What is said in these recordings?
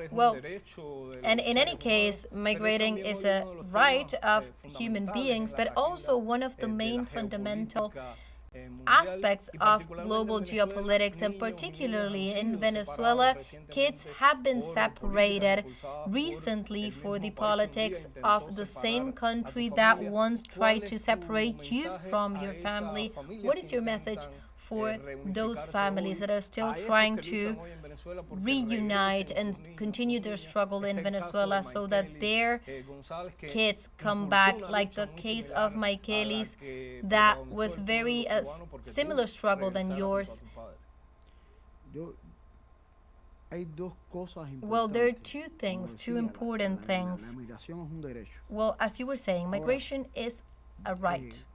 Well, and in any case, migrating is a right of human beings, but also one of the main fundamental aspects of global geopolitics, and particularly in Venezuela, kids have been separated recently for the politics of the same country that once tried to separate you from your family. What is your message for those families that are still trying to reunite and continue their struggle in Venezuela so that their kids come back, like the case of Maikelys, that was very a similar struggle than yours? Well, there are two important things. Well, as you were saying, migration is a right.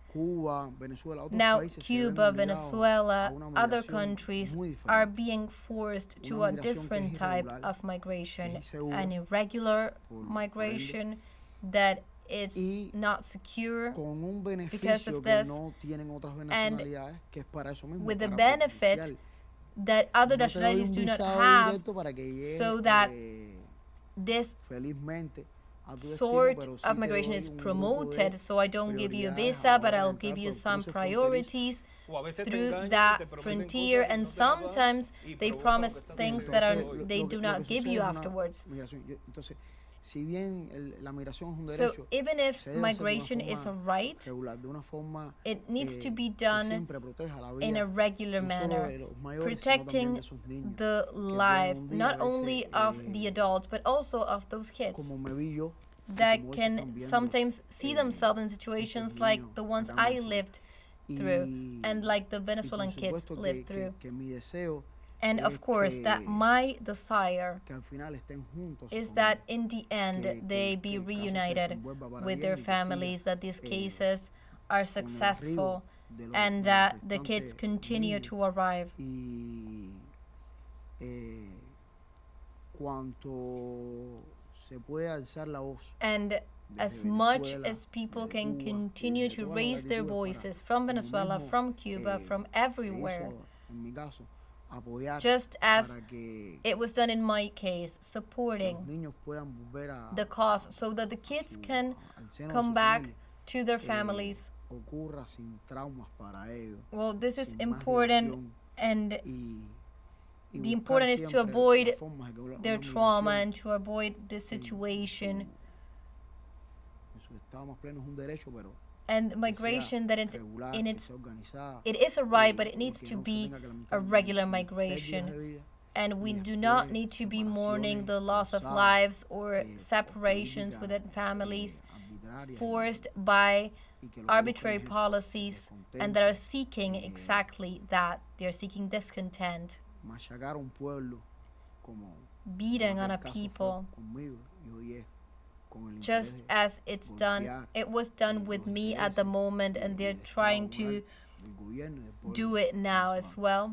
Now, Cuba, Venezuela, other countries are being forced to a different type of migration, an irregular migration that is not secure because of this, and with the benefit that other nationalities do not have, so that this sort of migration is promoted. So I don't give you a visa, but I'll give you some priorities through that frontier, and sometimes they promise things that they do not give you afterwards. So even if migration is a right, it needs to be done in a regular manner, protecting the life not only of the adults but also of those kids that can sometimes see themselves in situations like the ones I lived through and like the Venezuelan kids lived through. And of course, that my desire is that in the end they be reunited with their families, that these cases are successful, and that the kids continue to arrive. And as much as people can continue to raise their voices from Venezuela, from Cuba, from everywhere, just as it was done in my case, supporting the cause so that the kids can come back to their families. Well, this is important, and the important is to avoid their trauma and to avoid this situation. And migration, that it is a right, but it needs to be a regular migration. And we do not need to be mourning the loss of lives or separations within families forced by arbitrary policies, and that are seeking exactly that. They're seeking discontent, beating on a people, just as it was done with me at the moment, and they're trying to do it now as well.